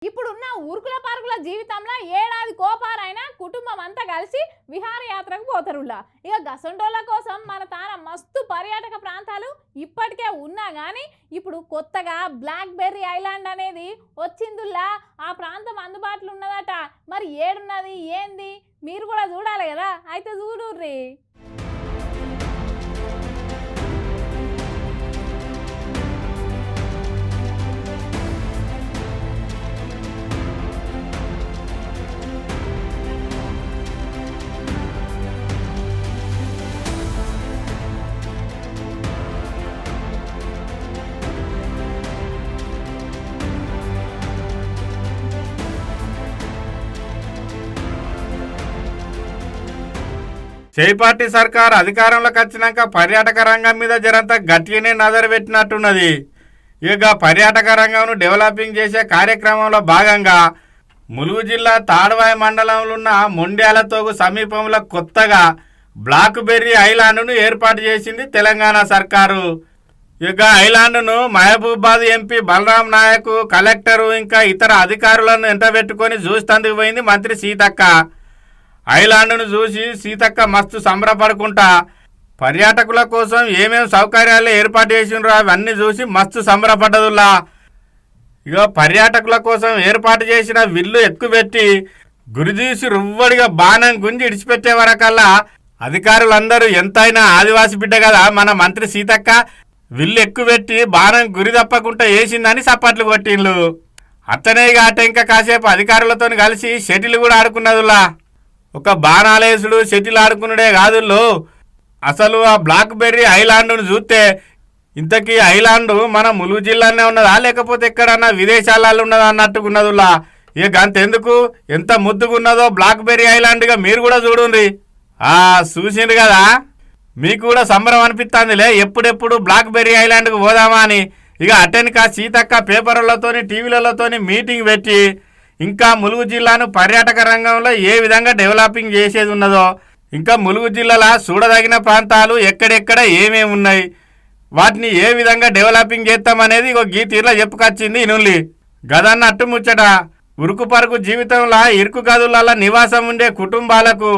ఇప్పుడున్న ఊరుకుల పార్కుల జీవితంలో ఏడాది కోపారైనా కుటుంబం అంతా కలిసి విహారయాత్రకు పోతారులా. ఇక గసండోళ్ళ కోసం మన తాన మస్తు పర్యాటక ప్రాంతాలు ఇప్పటికే ఉన్నా కానీ ఇప్పుడు కొత్తగా బ్లాక్ బెర్రీ ఐలాండ్ అనేది వచ్చిందుల్లా. ఆ ప్రాంతం అందుబాటులో ఉన్నదట. మరి ఏడున్నది ఏంది మీరు కూడా చూడాలి కదా, అయితే చూడుర్రి. చేపార్టీ సర్కార్ అధికారంలోకి వచ్చినాక పర్యాటక రంగం మీద జరంతా గట్టిగానే నజరు పెట్టినట్టున్నది. ఇక పర్యాటక రంగంను డెవలపింగ్ చేసే కార్యక్రమంలో భాగంగా ములుగు జిల్లా తాడ్వాయి మండలంలో ఉన్న మొండ్యాలతోగు సమీపంలో కొత్తగా బ్లాక్ బెర్రీ ఐలాండ్ను ఏర్పాటు చేసింది తెలంగాణ సర్కారు. ఇక ఐలాండ్ను మహబూబాద్ ఎంపీ బలరాం నాయక్, కలెక్టరు ఇంకా ఇతర అధికారులను ఎంటబెట్టుకొని చూస్తందుకు పోయింది మంత్రి సీతక్క. ఐలాండ్ను చూసి సీతక్క మస్తు సంబరపడుకుంటా పర్యాటకుల కోసం ఏమేమి సౌకర్యాలు ఏర్పాటు చేసినరో అవన్నీ చూసి మస్తు సంబరపడ్డదులా. ఇక పర్యాటకుల కోసం ఏర్పాటు చేసిన విల్లు ఎక్కుపెట్టి గురిదీసి రువ్వడిగా బాణం గుంజి ఇడిచిపెట్టే వరకల్లా అధికారులందరూ ఎంతైనా ఆదివాసి బిడ్డ కదా మన మంత్రి సీతక్క, విల్లు ఎక్కుపెట్టి బాణం గురి తప్పకుండా వేసిందని సప్పట్లు కొట్టిండ్లు. అట్టనే అట ఇంకా కాసేపు అధికారులతో కలిసి షటిల్ కూడా ఆడుకున్నదులా. ఒక బాణాలేసుడు షటిల్ ఆడుకున్నాడే కాదుల్లో, అసలు ఆ బ్లాక్ బెర్రీ ఐలాండ్ను చూస్తే ఇంతకీ ఐలాండ్ మన ములుగు జిల్లానే ఉన్నదా లేకపోతే ఎక్కడన్నా విదేశాలలో ఉన్నదా అన్నట్టుకున్నదులా. ఇక అంతెందుకు, ఎంత ముద్దుగున్నదో బ్లాక్ బెర్రీ ఐలాండ్గా మీరు కూడా చూడండి. చూసిండ్రు కదా, మీకు కూడా సంబరం అనిపిస్తుందిలే ఎప్పుడెప్పుడు బ్లాక్ బెర్రీ ఐలాండ్కు పోదామా అని. ఇక అటెన్కా సీతక్క పేపర్లతోని టీవీలతోని మీటింగ్ పెట్టి ఇంకా ములుగు జిల్లాను పర్యాటక రంగంలో ఏ విధంగా డెవలపింగ్ చేసేది ఉన్నదో, ఇంకా ములుగు జిల్లాలో చూడదగిన ప్రాంతాలు ఎక్కడెక్కడ ఏమేమి ఉన్నాయి, వాటిని ఏ విధంగా డెవలపింగ్ చేస్తామనేది ఇగో గీ తీరులో చెప్పుకొచ్చింది ఇనుల్లి. గదన్న అట్టు ముచ్చట. ఉరుకు పరుకు జీవితంలో ఇరుకు గదులలో నివాసం ఉండే కుటుంబాలకు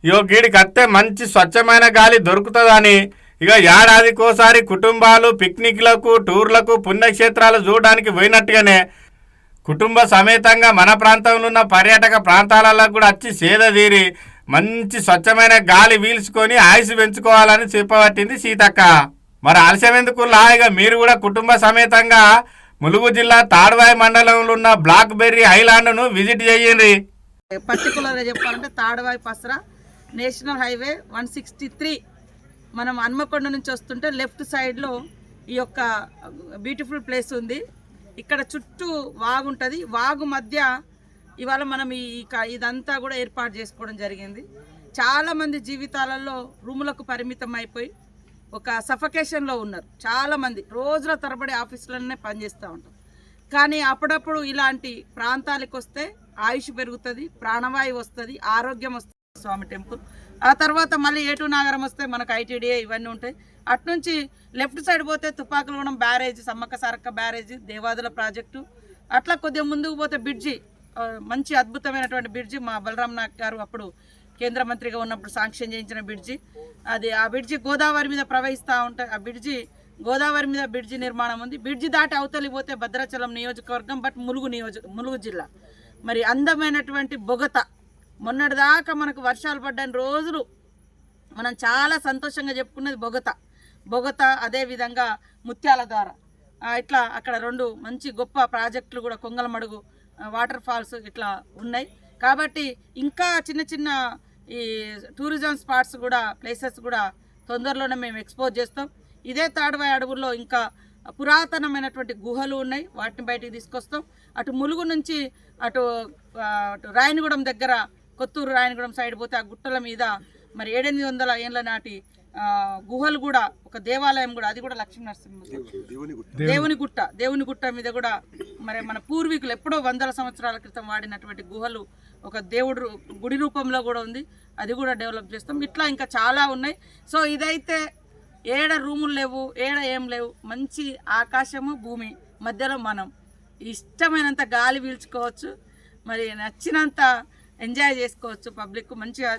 ఇగో గీడికి అత్తే మంచి స్వచ్ఛమైన గాలి దొరుకుతుందని ఇక ఏడాదికోసారి కుటుంబాలు పిక్నిక్లకు, టూర్లకు, పుణ్యక్షేత్రాలు చూడడానికి పోయినట్టుగానే కుటుంబ సమేతంగా మన ప్రాంతంలో ఉన్న పర్యాటక ప్రాంతాలలో కూడా వచ్చి సేద తీరి మంచి స్వచ్ఛమైన గాలి పీల్చుకొని ఆయుసు పెంచుకోవాలని చెప్పబట్టింది సీతక్క. మరి ఆలస్యం ఎందుకు, ఇక మీరు కూడా కుటుంబ సమేతంగా ములుగు జిల్లా తాడ్వాయి మండలంలో ఉన్న బ్లాక్ బెర్రీ ఐలాండ్ను విజిట్ చేయండి. పర్టికులర్గా చెప్పాలంటే తాడ్వాయి పసరా నేషనల్ హైవే 163 మనం హన్మకొండ నుంచి వస్తుంటే లెఫ్ట్ సైడ్లో ఈ యొక్క బ్యూటిఫుల్ ప్లేస్ ఉంది. ఇక్కడ చుట్టూ వాగు ఉంటుంది. వాగు మధ్య ఇవాళ మనం ఇదంతా కూడా ఏర్పాటు చేసుకోవడం జరిగింది. చాలామంది జీవితాలలో రూములకు పరిమితం అయిపోయి ఒక సఫకేషన్లో ఉన్నారు. చాలామంది రోజుల తరబడి ఆఫీసులనే పనిచేస్తూ ఉంటారు. కానీ అప్పుడప్పుడు ఇలాంటి ప్రాంతాలకు వస్తే ఆయుష్ పెరుగుతుంది, ప్రాణవాయువు వస్తుంది, ఆరోగ్యం వస్తుంది. స్వామి టెంపుల్ ఆ తర్వాత మళ్ళీ ఏటూ నాగరం వస్తే మనకు ఐటీడీఏ ఇవన్నీ ఉంటాయి. అటునుంచి లెఫ్ట్ సైడ్ పోతే Tupakulagudem barrage, Sammakka Sarakka barrage, Devadula project, అట్లా కొద్దిగా ముందుకు పోతే బ్రిడ్జి, మంచి అద్భుతమైనటువంటి బ్రిడ్జి మా బలరాం నాయక్ గారు అప్పుడు కేంద్ర మంత్రిగా ఉన్నప్పుడు శాంక్షన్ చేయించిన బ్రిడ్జి. అది ఆ బ్రిడ్జి గోదావరి మీద ప్రవహిస్తూ ఉంటాయి. ఆ బ్రిడ్జి గోదావరి మీద బ్రిడ్జి నిర్మాణం ఉంది. బ్రిడ్జి దాటి అవతలి పోతే భద్రాచలం నియోజకవర్గం, బట్ ములుగు జిల్లా. మరి అందమైనటువంటి బొగత, మొన్నటిదాకా మనకు వర్షాలు పడ్డని రోజులు మనం చాలా సంతోషంగా చెప్పుకున్నది బొగత. అదేవిధంగా ముత్యాల ద్వారా ఇట్లా అక్కడ 2 మంచి గొప్ప ప్రాజెక్టులు కూడా, కొంగలమడుగు వాటర్ ఫాల్స్ ఇట్లా ఉన్నాయి. కాబట్టి ఇంకా చిన్న చిన్న ఈ టూరిజం స్పాట్స్ కూడా, ప్లేసెస్ కూడా తొందరలోనే మేము ఎక్స్పోజ్ చేస్తాం. ఇదే తాడ్వాయి అడవుల్లో ఇంకా పురాతనమైనటువంటి గుహలు ఉన్నాయి, వాటిని బయటికి తీసుకొస్తాం. అటు ములుగు నుంచి అటు రాయనగూడెం దగ్గర, కొత్తూరు రాయనగూడెం సైడ్ పోతే ఆ గుట్టల మీద మరి 700 ఏళ్ళ నాటి గుహలు కూడా, ఒక దేవాలయం కూడా, అది కూడా లక్ష్మీనరసింహ దేవుని గుట్ట మీద కూడా మరి మన పూర్వీకులు ఎప్పుడో 100 సంవత్సరాల క్రితం వాడినటువంటి గుహలు, ఒక దేవుడు గుడి రూపంలో కూడా ఉంది, అది కూడా డెవలప్ చేస్తాం. ఇట్లా ఇంకా చాలా ఉన్నాయి. సో ఇదైతే ఏడ రూములు లేవు, ఏడ ఏం లేవు, మంచి ఆకాశము భూమి మధ్యలో మనం ఇష్టమైనంత గాలి పీల్చుకోవచ్చు, మరి నచ్చినంత ఎంజాయ్ చేసుకోవచ్చు. పబ్లిక్ మంచిగా